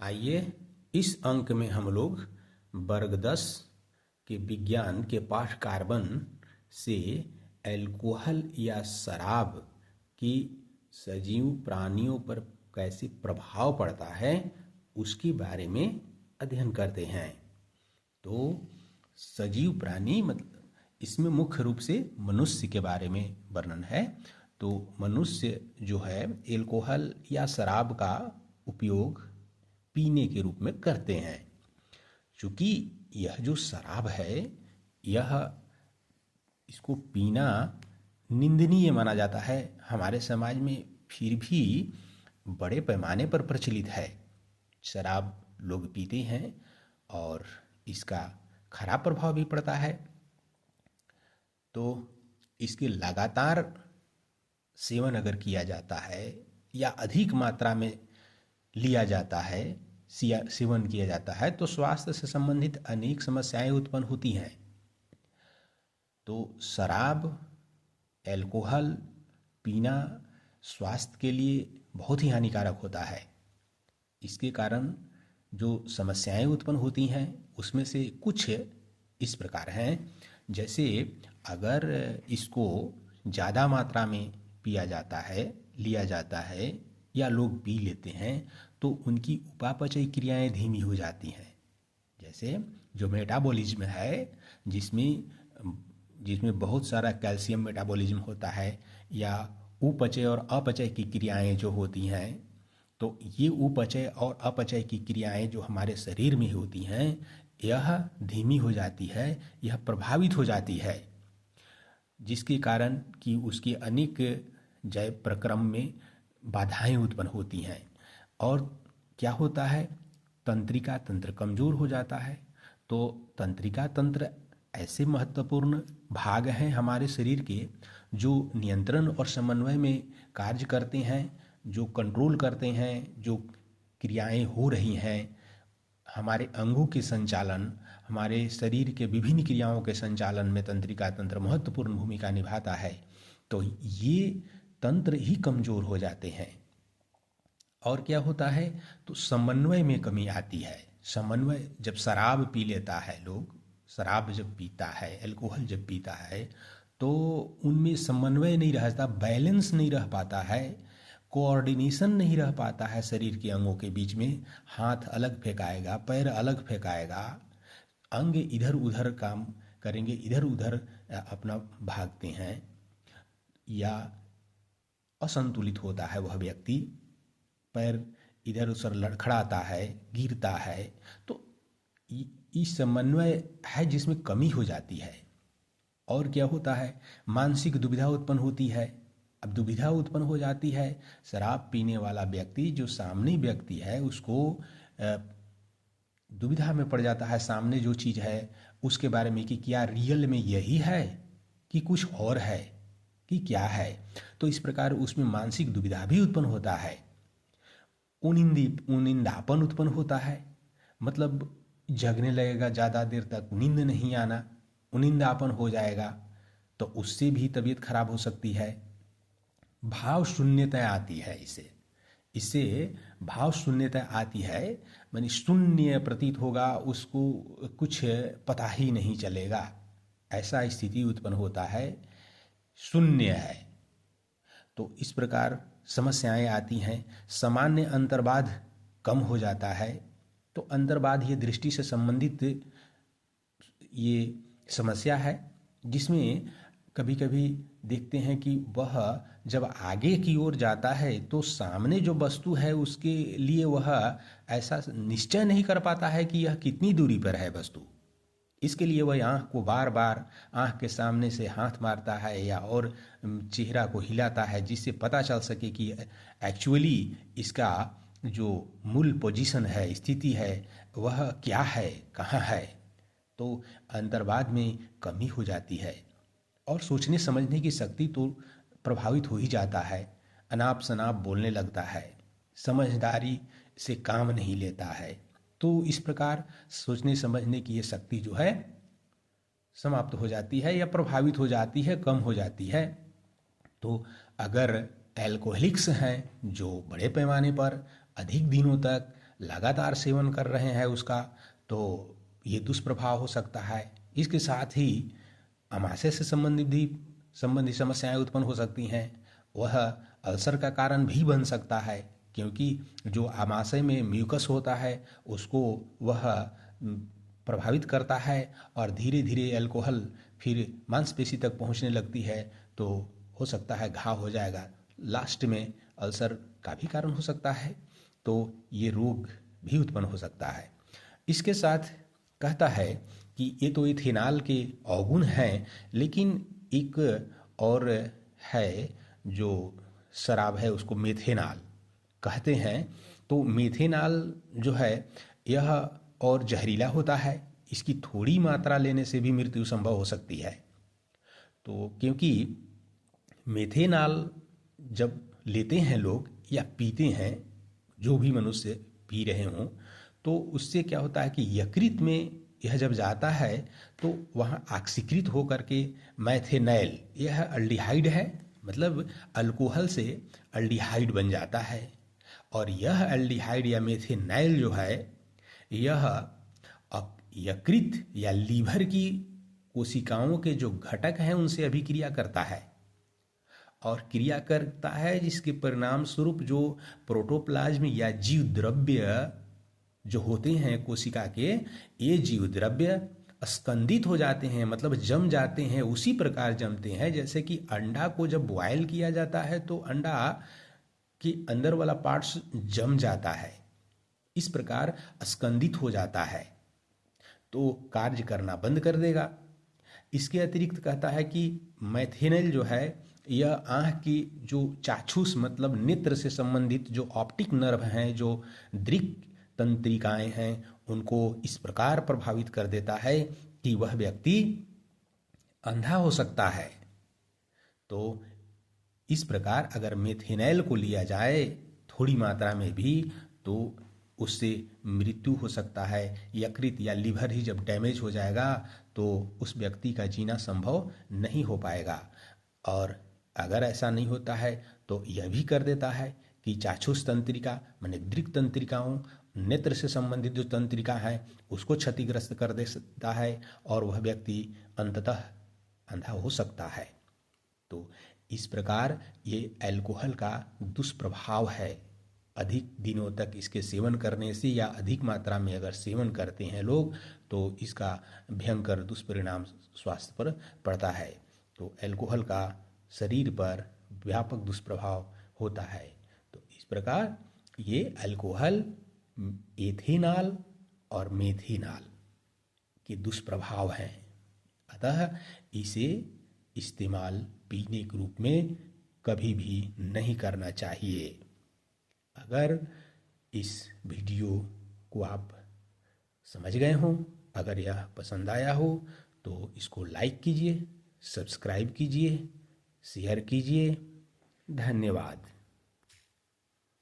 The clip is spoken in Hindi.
आइए इस अंक में हम लोग वर्ग 10 के विज्ञान के पाठ कार्बन से अल्कोहल या शराब की सजीव प्राणियों पर कैसे प्रभाव पड़ता है उसके बारे में अध्ययन करते हैं। तो सजीव प्राणी मतलब इसमें मुख्य रूप से मनुष्य के बारे में वर्णन है। तो मनुष्य जो है अल्कोहल या शराब का उपयोग पीने के रूप में करते हैं। चूँकि यह जो शराब है यह इसको पीना निंदनीय माना जाता है हमारे समाज में, फिर भी बड़े पैमाने पर प्रचलित है। शराब लोग पीते हैं और इसका खराब प्रभाव भी पड़ता है। तो इसके लगातार सेवन अगर किया जाता है या अधिक मात्रा में लिया जाता है, सेवन किया जाता है, तो स्वास्थ्य से संबंधित अनेक समस्याएं उत्पन्न होती हैं। तो शराब, अल्कोहल पीना स्वास्थ्य के लिए बहुत ही हानिकारक होता है। इसके कारण जो समस्याएं उत्पन्न होती हैं उसमें से कुछ इस प्रकार हैं। जैसे अगर इसको ज़्यादा मात्रा में पिया जाता है, लिया जाता है या लोग पी लेते हैं तो उनकी उपापचय क्रियाएं धीमी हो जाती हैं। जैसे जो मेटाबॉलिज्म है जिसमें बहुत सारा कैल्शियम मेटाबॉलिज्म होता है, या उपचय और अपचय की क्रियाएं जो होती हैं, तो ये उपचय और अपचय की क्रियाएं जो हमारे शरीर में होती हैं यह धीमी हो जाती है, यह प्रभावित हो जाती है, जिसके कारण कि उसके अनेक जैव प्रक्रम में बाधाएं उत्पन्न होती हैं। और क्या होता है, तंत्रिका तंत्र कमज़ोर हो जाता है। तो तंत्रिका तंत्र ऐसे महत्वपूर्ण भाग हैं हमारे शरीर के जो नियंत्रण और समन्वय में कार्य करते हैं, जो कंट्रोल करते हैं, जो क्रियाएं हो रही हैं, हमारे अंगों के संचालन, हमारे शरीर के विभिन्न क्रियाओं के संचालन में तंत्रिका तंत्र महत्वपूर्ण भूमिका निभाता है। तो ये तंत्र ही कमज़ोर हो जाते हैं। और क्या होता है, तो समन्वय में कमी आती है। समन्वय, जब शराब पी लेता है लोग, शराब जब पीता है, अल्कोहल जब पीता है, तो उनमें समन्वय नहीं रहता, बैलेंस नहीं रह पाता है, कोऑर्डिनेशन नहीं रह पाता है शरीर के अंगों के बीच में। हाथ अलग फेंकाएगा, पैर अलग फेंकाएगा, अंग इधर उधर काम करेंगे, इधर उधर अपना भागते हैं, या असंतुलित होता है वह व्यक्ति, पैर इधर उधर लड़खड़ाता है, गिरता है। तो इस समन्वय है जिसमें कमी हो जाती है। और क्या होता है, मानसिक दुविधा उत्पन्न होती है। अब दुविधा उत्पन्न हो जाती है, शराब पीने वाला व्यक्ति जो सामने व्यक्ति है उसको दुविधा में पड़ जाता है, सामने जो चीज़ है उसके बारे में कि क्या रियल में यही है कि कुछ और है कि क्या है। तो इस प्रकार उसमें मानसिक दुविधा भी उत्पन्न होता है। उनिंदापन उत्पन्न होता है, मतलब जगने लगेगा, ज़्यादा देर तक नींद नहीं आना, उनिंदापन हो जाएगा, तो उससे भी तबीयत खराब हो सकती है। भाव शून्यता आती है, इससे भाव शून्यता आती है, मानी शून्य प्रतीत होगा, उसको कुछ पता ही नहीं चलेगा, ऐसा स्थिति उत्पन्न होता है, शून्य है। तो इस प्रकार समस्याएं आती हैं। सामान्य अंतर्बाध कम हो जाता है। तो अंतर्बाध ये दृष्टि से संबंधित ये समस्या है, जिसमें कभी कभी देखते हैं कि वह जब आगे की ओर जाता है तो सामने जो वस्तु है उसके लिए वह ऐसा निश्चय नहीं कर पाता है कि यह कितनी दूरी पर है वस्तु। इसके लिए वह आँख को बार बार आँख के सामने से हाथ मारता है या और चेहरा को हिलाता है, जिससे पता चल सके कि एक्चुअली इसका जो मूल पोजीशन है, स्थिति है, वह क्या है, कहाँ है। तो अंतर्बाध में कमी हो जाती है और सोचने समझने की शक्ति तो प्रभावित हो ही जाता है। अनाप शनाप बोलने लगता है, समझदारी से काम नहीं लेता है। तो इस प्रकार सोचने समझने की ये शक्ति जो है समाप्त हो जाती है या प्रभावित हो जाती है, कम हो जाती है। तो अगर एल्कोहलिक्स हैं जो बड़े पैमाने पर अधिक दिनों तक लगातार सेवन कर रहे हैं उसका, तो ये दुष्प्रभाव हो सकता है। इसके साथ ही आमाशय से संबंधी समस्याएं उत्पन्न हो सकती हैं। वह अल्सर का कारण भी बन सकता है, क्योंकि जो आमाशय में म्यूकस होता है उसको वह प्रभावित करता है और धीरे धीरे अल्कोहल फिर मांसपेशी तक पहुंचने लगती है, तो हो सकता है घाव हो जाएगा। लास्ट में अल्सर का भी कारण हो सकता है, तो ये रोग भी उत्पन्न हो सकता है। इसके साथ कहता है कि ये तो इथेनॉल के अवगुण हैं, लेकिन एक और है जो शराब है, उसको मेथेनॉल कहते हैं। तो मेथेनॉल जो है यह और जहरीला होता है, इसकी थोड़ी मात्रा लेने से भी मृत्यु संभव हो सकती है। तो क्योंकि मेथेनॉल जब लेते हैं लोग या पीते हैं, जो भी मनुष्य पी रहे हों, तो उससे क्या होता है कि यकृत में यह जब जाता है तो वहाँ ऑक्सीकृत होकर के मैथेनॉल, यह अल्डिहाइड है, मतलब अल्कोहल से अल्डिहाइड बन जाता है। और यह अल्डिहाइड या मेथेनॉल जो है यह यकृत या लीवर की कोशिकाओं के जो घटक हैं उनसे अभिक्रिया करता है, और क्रिया करता है जिसके परिणाम स्वरूप जो प्रोटोप्लाज्म या जीव द्रव्य जो होते हैं कोशिका के, ये जीव द्रव्य स्कंदित हो जाते हैं, मतलब जम जाते हैं। उसी प्रकार जमते हैं जैसे कि अंडा को जब बॉयल किया जाता है तो अंडा के अंदर वाला पार्ट्स जम जाता है, इस प्रकार स्कंदित हो जाता है, तो कार्य करना बंद कर देगा। इसके अतिरिक्त कहता है कि मैथेनॉल जो है यह आँख की जो चाक्षुष मतलब नेत्र से संबंधित जो ऑप्टिक नर्व हैं, जो दृक तंत्रिकाएं हैं, उनको इस प्रकार प्रभावित कर देता है कि वह व्यक्ति अंधा हो सकता है। तो इस प्रकार अगर मेथेनॉल को लिया जाए थोड़ी मात्रा में भी, तो उससे मृत्यु हो सकता है। यकृत या लीवर ही जब डैमेज हो जाएगा तो उस व्यक्ति का जीना संभव नहीं हो पाएगा। और अगर ऐसा नहीं होता है तो यह भी कर देता है कि चाक्षुष तंत्रिका माने दृक तंत्रिकाओं, नेत्र से संबंधित जो तंत्रिका है उसको क्षतिग्रस्त कर देता है और वह व्यक्ति अंततः अंधा हो सकता है। तो इस प्रकार ये अल्कोहल का दुष्प्रभाव है। अधिक दिनों तक इसके सेवन करने से या अधिक मात्रा में अगर सेवन करते हैं लोग, तो इसका भयंकर दुष्परिणाम स्वास्थ्य पर पड़ता है। तो अल्कोहल का शरीर पर व्यापक दुष्प्रभाव होता है। तो इस प्रकार ये अल्कोहल, एथेनॉल और मेथेनॉल के दुष्प्रभाव हैं। अतः इसे इस्तेमाल पीने के रूप में कभी भी नहीं करना चाहिए। अगर इस वीडियो को आप समझ गए हों, अगर यह पसंद आया हो तो इसको लाइक कीजिए, सब्सक्राइब कीजिए, शेयर कीजिए। धन्यवाद।